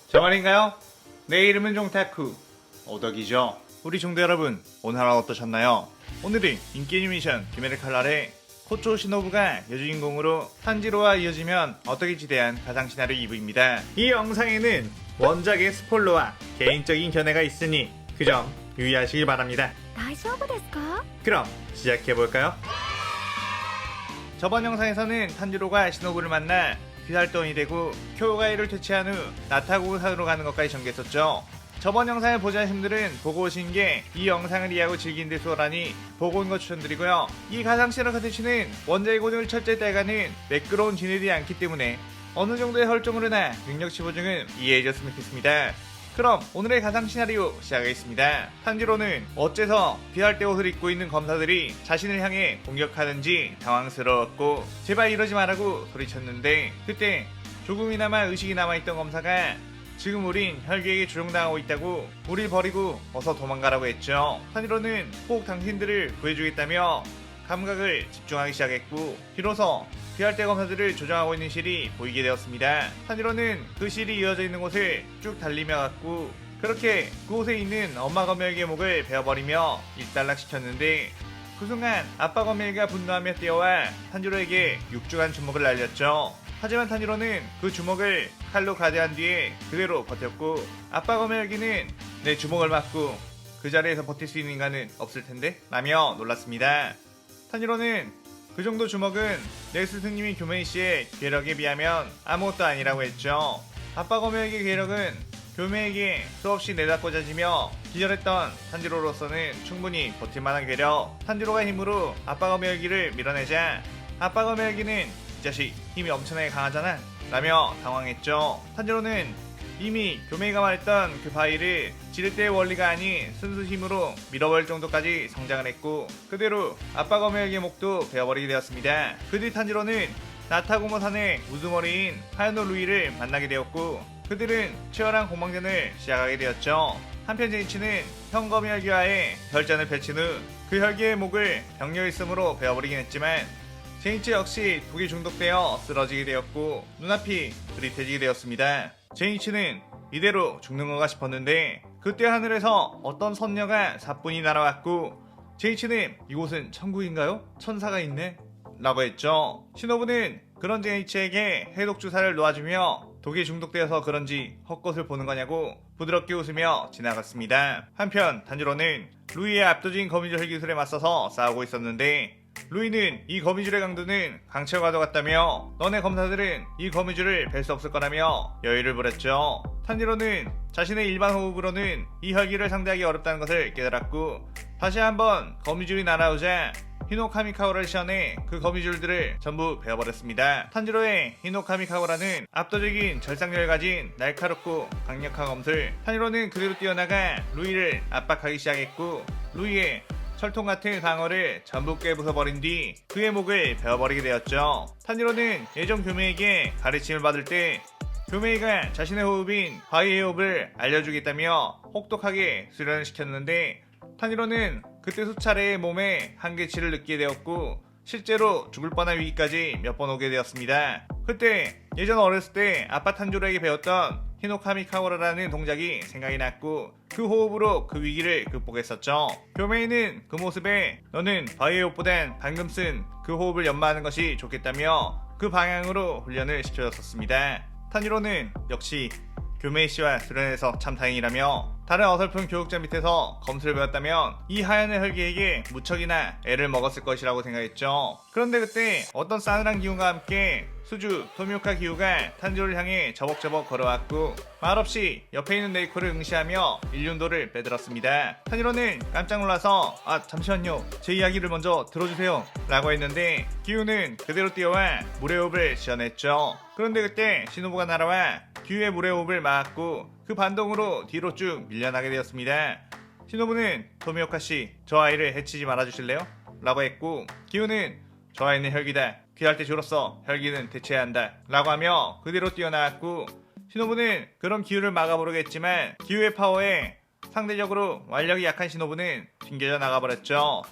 저 말인가요? 내 이름은 종타쿠 오덕이죠. 우리 종대 여러분, 오늘 하루 어떠셨나요? 오늘은 인기 애니메이션 귀멸의 칼날의 코초 시노부가 여주인공으로 탄지로와 이어지면 어떻게지 대한 가상 시나리오 2부입니다. 이 영상에는 원작의 스포일러와 개인적인 견해가 있으니 그 점 유의하시길 바랍니다. 大丈夫ですか? 그럼 시작해볼까요? 저번 영상에서는 탄지로가 시노부를 만나 귀살돈이 되고 쿄가이를 퇴치한 후 나타고산으로 가는 것까지 전개했었죠. 저번 영상을 보지 않으신 분들은 보고 오신 게 이 영상을 이해하고 즐긴 데 수월하니 보고 온 거 추천드리고요. 이 가상시나리오 컨텐츠는 원작의 고증을 철저히 따라가는 매끄러운 진행되지 않기 때문에 어느 정도의 설정으로나 능력치 보증은 이해해줬으면 좋겠습니다. 그럼 오늘의 가상시나리오 시작하겠습니다. 탄지로는 어째서 귀할 때 옷을 입고 있는 검사들이 자신을 향해 공격하는지 당황스러웠고 제발 이러지 말라고 소리쳤는데 그때 조금이나마 의식이 남아있던 검사가 지금 우린 혈기에게 조종당하고 있다고 우릴 버리고 어서 도망가라고 했죠. 탄지로는 꼭 당신들을 구해주겠다며 감각을 집중하기 시작했고 비로소 귀할 때 검사들을 조정하고 있는 실이 보이게 되었습니다. 탄지로는 그 실이 이어져 있는 곳을 쭉 달리며 갔고 그렇게 그곳에 있는 엄마 검열기의 목을 베어버리며 일단락시켰는데 그 순간 아빠 검열기가 분노하며 뛰어와 탄지로에게 육중한 주먹을 날렸죠. 하지만 탄지로는 그 주먹을 칼로 가대한 뒤에 그대로 버텼고 아빠 검열기는 내 주먹을 맞고 그 자리에서 버틸 수 있는 인간은 없을 텐데 라며 놀랐습니다. 탄지로는 그 정도 주먹은 내 스승님이 교메이 씨의 괴력에 비하면 아무것도 아니라고 했죠. 아빠 검열기의 괴력은 교메이에게 수없이 내다꽂아지며 기절했던 탄지로로서는 충분히 버틸만한 괴력. 탄지로가 힘으로 아빠 검열기를 밀어내자 아빠 검열기는 이 자식 힘이 엄청나게 강하잖아 라며 당황했죠. 탄지로는 이미 교메이가 말했던 그 바위를 지렛대의 원리가 아닌 순수 힘으로 밀어버릴 정도까지 성장을 했고 그대로 아빠 검열기의 목도 베어버리게 되었습니다. 그 뒤 탄지로는 나타고모산의 우두머리인 하야노 루이를 만나게 되었고 그들은 치열한 공방전을 시작하게 되었죠. 한편 제이치는 형 검열기와의 결전을 펼친 후 그 혈기의 목을 병력이 있음으로 베어버리긴 했지만 제이치 역시 독에 중독되어 쓰러지게 되었고 눈앞이 흐릿해지게 되었습니다. 제이치는 이대로 죽는 건가 싶었는데 그때 하늘에서 어떤 선녀가 사뿐히 날아왔고 제이치는 이곳은 천국인가요? 천사가 있네? 라고 했죠. 시노부는 그런 제이치에게 해독 주사를 놓아주며 독에 중독되어서 그런지 헛것을 보는 거냐고 부드럽게 웃으며 지나갔습니다. 한편 단지로는 루이의 압도적인 거미줄 혈기술에 맞서서 싸우고 있었는데 루이는 이 거미줄의 강도는 강철과도 같다며 너네 검사들은 이 거미줄을 벨 수 없을 거라며 여유를 부렸죠. 탄지로는 자신의 일반 호흡으로는 이 혈기를 상대하기 어렵다는 것을 깨달았고 다시 한번 거미줄이 날아오자 히노카미카오라를 시연해 그 거미줄들을 전부 베어버렸습니다. 탄지로의 히노카미카오라는 압도적인 절상력을 가진 날카롭고 강력한 검술. 탄지로는 그대로 뛰어나가 루이를 압박하기 시작했고 루이의 철통 같은 방어를 전부 깨부숴버린 뒤 그의 목을 베어버리게 되었죠. 탄지로는 예전 교메이에게 가르침을 받을 때 교메이가 자신의 호흡인 바위의 호흡을 알려주겠다며 혹독하게 수련을 시켰는데 탄지로는 그때 수차례의 몸에 한계치를 느끼게 되었고 실제로 죽을 뻔한 위기까지 몇 번 오게 되었습니다. 그때 예전 어렸을 때 아빠 탄지로에게 배웠던 히노카미카오라라는 동작이 생각이 났고 그 호흡으로 그 위기를 극복했었죠. 교메이는 그 모습에 너는 바위의 호흡보단 방금 쓴 그 호흡을 연마하는 것이 좋겠다며 그 방향으로 훈련을 시켜줬었습니다. 탄지로는 역시 교메이 씨와 수련해서 참 다행이라며 다른 어설픈 교육자 밑에서 검술을 배웠다면 이 하얀의 혈기에게 무척이나 애를 먹었을 것이라고 생각했죠. 그런데 그때 어떤 싸늘한 기운과 함께 수주 토미오카 기우가 탄지로를 향해 저벅저벅 걸어왔고 말없이 옆에 있는 네이코를 응시하며 일륜도를 빼들었습니다. 탄지로는 깜짝 놀라서 잠시만요 제 이야기를 먼저 들어주세요 라고 했는데 기우는 그대로 뛰어와 물의 호흡을 지어냈죠. 그런데 그때 시노부가 날아와 기우의 물의 호흡을 막았고 그 반동으로 뒤로 쭉 밀려나게 되었습니다. 시노부는 토미오카씨 저 아이를 해치지 말아주실래요? 라고 했고 기우는 저 아이는 혈기다. 귀할 때 줄었어. 혈기는 대체해야 한다. 라고 하며 그대로 뛰어나왔고 시노부는 그런 기우를 막아보려겠지만 기우의 파워에 상대적으로 완력이 약한 시노부는 튕겨져 나가버렸죠.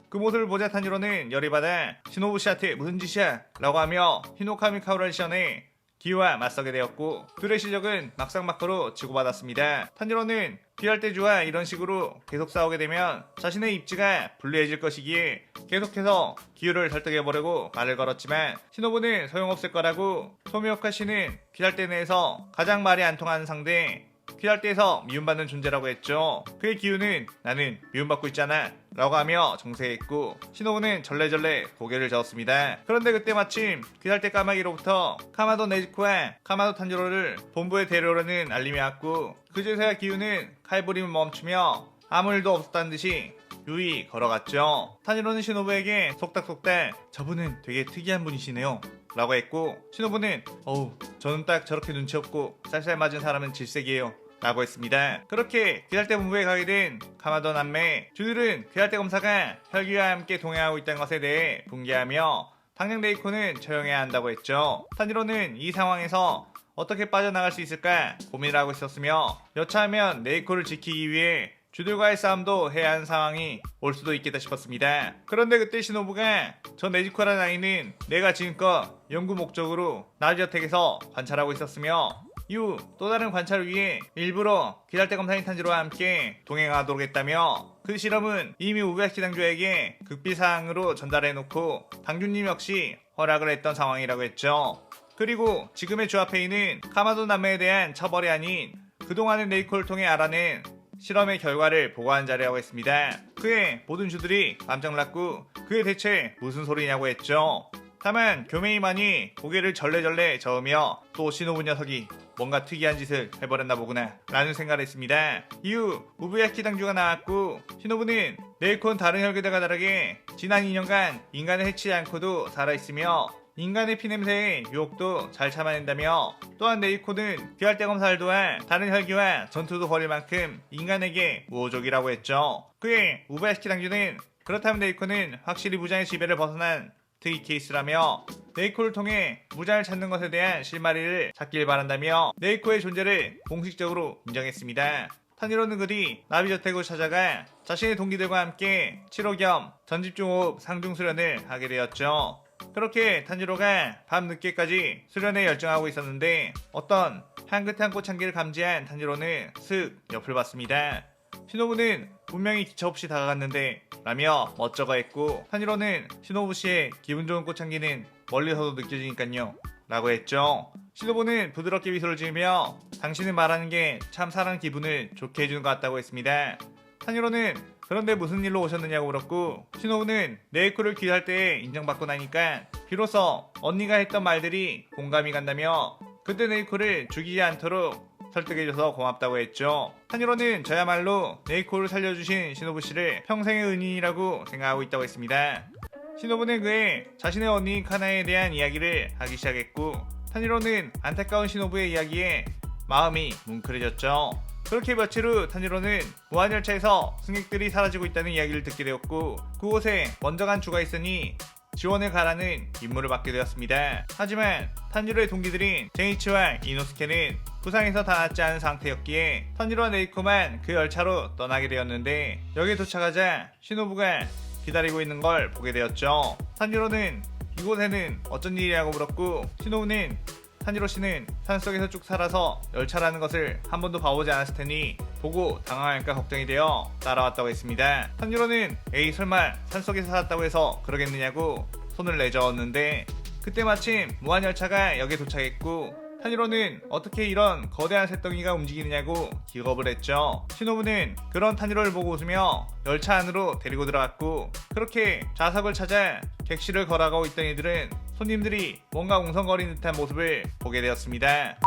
그 모습을 보자 탄지로는 열이 받아 시노부 씨한테 무슨 짓이야? 라고 하며 히노카미 카오라를 시연해 기우와 맞서게 되었고 둘의 실력은 막상막하로 주고받았습니다. 탄지로는 귀할대주와 이런 식으로 계속 싸우게 되면 자신의 입지가 불리해질 것이기에 계속해서 기우를 설득해보려고 말을 걸었지만 시노부는 소용없을 거라고 토미오카 씨는 귀할대 내에서 가장 말이 안 통하는 상대, 귀할대에서 미움받는 존재라고 했죠. 그의 기우는 나는 미움받고 있잖아 라고 하며 정색했고 시노부는 절레절레 고개를 저었습니다. 그런데 그때 마침 귀할대 까마귀로부터 카마도 네즈코와 카마도 탄지로를 본부에 데려오려는 알림이 왔고 그제서야 기우는 칼부림을 멈추며 아무 일도 없었다는 듯이 유이 걸어갔죠. 탄지로는 시노부에게 속닥속닥 저분은 되게 특이한 분이시네요 라고 했고 시노부는 저는 딱 저렇게 눈치 없고 쌀쌀 맞은 사람은 질색이에요 라고 했습니다. 그렇게 귀할대 본부에 가게 된 카마도 남매 주들은 귀할대 검사가 혈기와 함께 동행하고 있다는 것에 대해 분개하며 당장 네이코는 처형해야 한다고 했죠. 탄지로는 이 상황에서 어떻게 빠져나갈 수 있을까 고민을 하고 있었으며 여차하면 네이코를 지키기 위해 주들과의 싸움도 해야 하는 상황이 올 수도 있겠다 싶었습니다. 그런데 그때 시노부가 저 네지코라는 아이는 내가 지금껏 연구 목적으로 나주저택에서 관찰하고 있었으며 이후 또 다른 관찰을 위해 일부러 귀할대 검사인 탄지로와 함께 동행하도록 했다며 그 실험은 이미 우베야키 당주에게 극비사항으로 전달해놓고 당주님 역시 허락을 했던 상황이라고 했죠. 그리고 지금의 주 앞에 있는 카마도 남매에 대한 처벌이 아닌 그동안의 네이코를 통해 알아낸 실험의 결과를 보고한 자리라고 했습니다. 그의 모든 주들이 깜짝 놀랐고 그게 대체 무슨 소리냐고 했죠. 다만 교메이만이 고개를 절레절레 저으며 또 시노부 녀석이 뭔가 특이한 짓을 해버렸나 보구나 라는 생각을 했습니다. 이후 우부야키 당주가 나왔고 시노부는 네이코는 다른 혈기들과 다르게 지난 2년간 인간을 해치지 않고도 살아있으며 인간의 피냄새에 유혹도 잘 참아낸다며 또한 네이코는 귀할대 검사를 도와 다른 혈기와 전투도 벌일 만큼 인간에게 우호적이라고 했죠. 그의 우부야키 당주는 그렇다면 네이코는 확실히 무장의 지배를 벗어난 특이 케이스라며 네이코를 통해 무장을 찾는 것에 대한 실마리를 찾길 바란다며 네이코의 존재를 공식적으로 인정했습니다. 탄지로는 그리 나비저택으로 찾아가 자신의 동기들과 함께 치료 겸 전집중호흡 상중수련을 하게 되었죠. 그렇게 탄지로가 밤 늦게까지 수련에 열중하고 있었는데 어떤 향긋한 꽃향기를 감지한 탄지로는 슥 옆을 봤습니다. 시노부는 분명히 기차 없이 다가갔는데 라며 멋쩍어 했고 탄지로는 시노부 씨의 기분 좋은 꽃향기는 멀리서도 느껴지니깐요 라고 했죠. 시노부는 부드럽게 미소를 지으며 당신은 말하는 게 참 사람 기분을 좋게 해주는 것 같다고 했습니다. 탄지로는 그런데 무슨 일로 오셨느냐고 물었고 시노부는 네이코를 귀할 때 인정받고 나니까 비로소 언니가 했던 말들이 공감이 간다며 그때 네이코를 죽이지 않도록 설득해줘서 고맙다고 했죠. 탄지로는 저야말로 네이코를 살려주신 시노부 씨를 평생의 은인이라고 생각하고 있다고 했습니다. 시노부는 그의 자신의 언니인 카나에 대한 이야기를 하기 시작했고 탄지로는 안타까운 시노부의 이야기에 마음이 뭉클해졌죠. 그렇게 며칠 후 탄지로는 무한열차에서 승객들이 사라지고 있다는 이야기를 듣게 되었고 그곳에 먼저 간 주가 있으니 지원을 가라는 임무를 받게 되었습니다. 하지만 탄지로의 동기들인 제이치와 이노스케는 부상에서 다 낫지 않은 상태였기에 탄지로와 네이코만 그 열차로 떠나게 되었는데 여기에 도착하자 시노부가 기다리고 있는 걸 보게 되었죠. 탄지로는 이곳에는 어쩐 일이라고 물었고 시노부는 탄지로 씨는 산속에서 쭉 살아서 열차라는 것을 한 번도 봐보지 않았을 테니 보고 당황할까 걱정이 되어 따라왔다고 했습니다. 탄지로는 에이 설마 산속에서 살았다고 해서 그러겠느냐고 손을 내저었는데 그때 마침 무한열차가 역에 도착했고 탄지로는 어떻게 이런 거대한 새덩이가 움직이느냐고 기겁을 했죠. 시노부는 그런 탄지로를 보고 웃으며 열차 안으로 데리고 들어갔고 그렇게 좌석을 찾아 객실을 걸어가고 있던 이들은 손님들이 뭔가 웅성거리는 듯한 모습을 보게 되었습니다.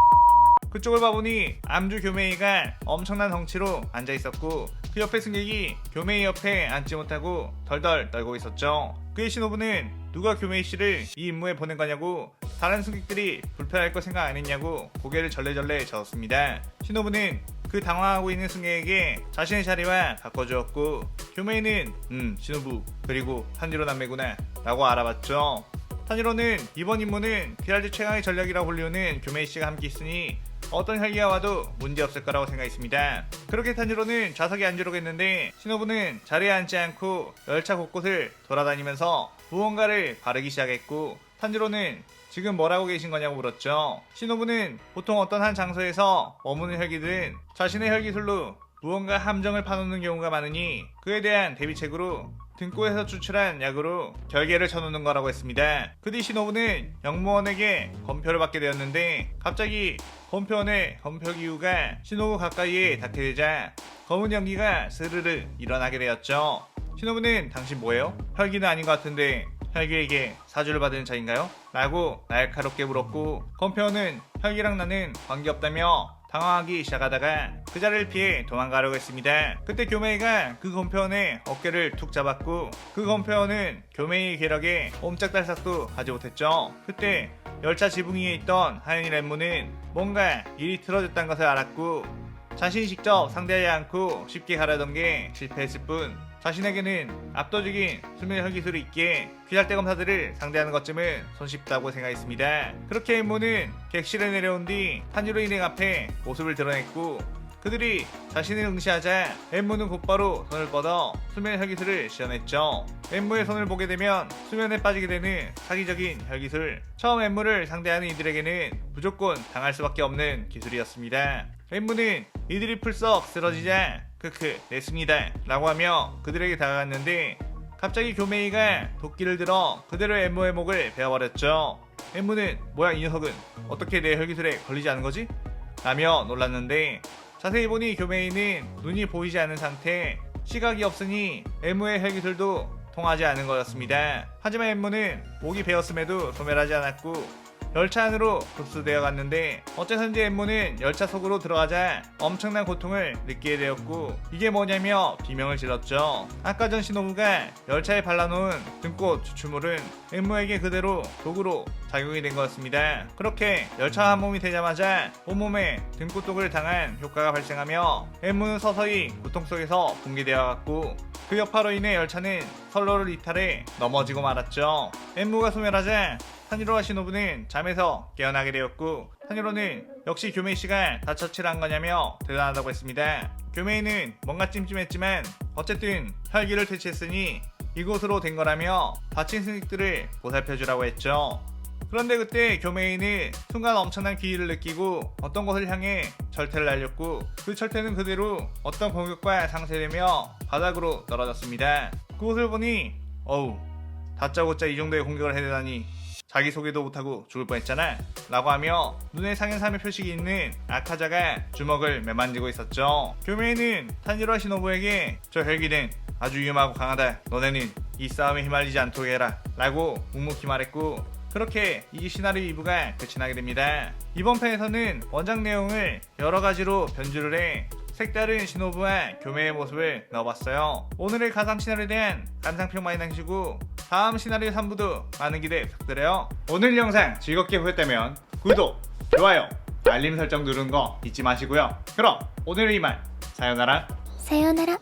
그쪽을 봐보니 암주 교메이가 엄청난 덩치로 앉아있었고 그 옆에 승객이 교메이 옆에 앉지 못하고 덜덜 떨고 있었죠. 그의 시노부는 누가 교메이 씨를 이 임무에 보낸 거냐고 다른 승객들이 불편할 거 생각 안 했냐고 고개를 절레절레 저었습니다. 시노부는 그 당황하고 있는 승객에게 자신의 자리와 바꿔주었고 교메이는 시노부 그리고 탄지로 남매구나 라고 알아봤죠. 탄지로는 이번 임무는 귀할대 최강의 전략이라고 불리우는 교메이 씨가 함께 있으니 어떤 혈기가 와도 문제없을 거라고 생각했습니다. 그렇게 탄지로는 좌석에 앉으려고 했는데 시노부는 자리에 앉지 않고 열차 곳곳을 돌아다니면서 무언가를 바르기 시작했고 탄지로는 지금 뭐라고 계신 거냐고 물었죠. 신호부는 보통 어떤 한 장소에서 머무는 혈기들은 자신의 혈기술로 무언가 함정을 파놓는 경우가 많으니 그에 대한 대비책으로 등골에서 추출한 약으로 결계를 쳐놓는 거라고 했습니다. 그 뒤 신호부는 영무원에게 검표를 받게 되었는데 갑자기 검표원의 검표기구가 신호부 가까이에 닿게 되자 검은 연기가 스르르 일어나게 되었죠. 신호부는 당신 뭐예요? 혈기는 아닌 것 같은데 혈기에게 사주를 받은 자인가요? 라고 날카롭게 물었고 검표원은 혈기랑 나는 관계없다며 당황하기 시작하다가 그 자리를 피해 도망가려고 했습니다. 그때 교메이가 그 검표원의 어깨를 툭 잡았고 그 검표원은 교메이의 괴력에 옴짝달싹도 하지 못했죠. 그때 열차 지붕 위에 있던 하연이 랩무는 뭔가 일이 틀어졌다는 것을 알았고 자신이 직접 상대하지 않고 쉽게 가려던 게 실패했을 뿐 자신에게는 압도적인 수면 혈기술이 있기에 귀살대 검사들을 상대하는 것쯤은 손쉽다고 생각했습니다. 그렇게 엠모는 객실에 내려온 뒤 탄유로 일행 앞에 모습을 드러냈고 그들이 자신을 응시하자 엠모는 곧바로 손을 뻗어 수면 혈기술을 시연했죠. 엠모의 손을 보게 되면 수면에 빠지게 되는 사기적인 혈기술. 처음 엠모를 상대하는 이들에게는 무조건 당할 수밖에 없는 기술이었습니다. 엠모는 이들이 풀썩 쓰러지자 크크 냈습니다 라고 하며 그들에게 다가갔는데 갑자기 교메이가 도끼를 들어 그대로 엠모의 목을 베어버렸죠. 엠모는 뭐야 이 녀석은 어떻게 내 혈기술에 걸리지 않은 거지? 라며 놀랐는데 자세히 보니 교메이는 눈이 보이지 않는 상태 시각이 없으니 엠모의 혈기술도 통하지 않은 거였습니다. 하지만 엠모는 목이 베었음에도 소멸하지 않았고 열차 안으로 흡수되어 갔는데 어째서인지 엠모는 열차 속으로 들어가자 엄청난 고통을 느끼게 되었고 이게 뭐냐며 비명을 질렀죠. 아까 전 신호부가 열차에 발라놓은 등꽃 추출물은 엠모에게 그대로 독으로 작용이 된 거였습니다. 그렇게 열차가 한 몸이 되자마자 온몸에 등꽃독을 당한 효과가 발생하며 엠모는 서서히 고통 속에서 붕괴되어 갔고 그 여파로 인해 열차는 선로를 이탈해 넘어지고 말았죠. 엠모가 소멸하자 탄이로와 신호부는 잠에서 깨어나게 되었고 탄이로는 역시 교메이씨가 다 처치를 한 거냐며 대단하다고 했습니다. 교메이는 뭔가 찜찜했지만 어쨌든 혈기를 퇴치했으니 이곳으로 된 거라며 다친 승객들을 보살펴주라고 했죠. 그런데 그때 교메이는 순간 엄청난 기이를 느끼고 어떤 곳을 향해 철퇴를 날렸고 그 철퇴는 그대로 어떤 공격과 상쇄되며 바닥으로 떨어졌습니다. 그곳을 보니 어우 다짜고짜 이 정도의 공격을 해대다니 자기소개도 못하고 죽을 뻔했잖아 라고 하며 눈에 상현삼의 표식이 있는 아카자가 주먹을 매만지고 있었죠. 교메이는 탄지로와 시노부에게 저 혈기는 아주 위험하고 강하다. 너네는 이 싸움에 휘말리지 않도록 해라 라고 묵묵히 말했고 그렇게 이 시나리오 2부가 끝이 나게 됩니다. 이번 편에서는 원작 내용을 여러가지로 변주를 해 색다른 시노부와 교메의 모습을 넣어봤어요. 오늘의 가상 시나리오에 대한 감상평 많이 남기시고 다음 시나리오 3부도 많은 기대 부탁드려요. 오늘 영상 즐겁게 보셨다면 구독, 좋아요, 알림 설정 누르는 거 잊지 마시고요. 그럼 오늘의 이만 사요나라. 사요나라.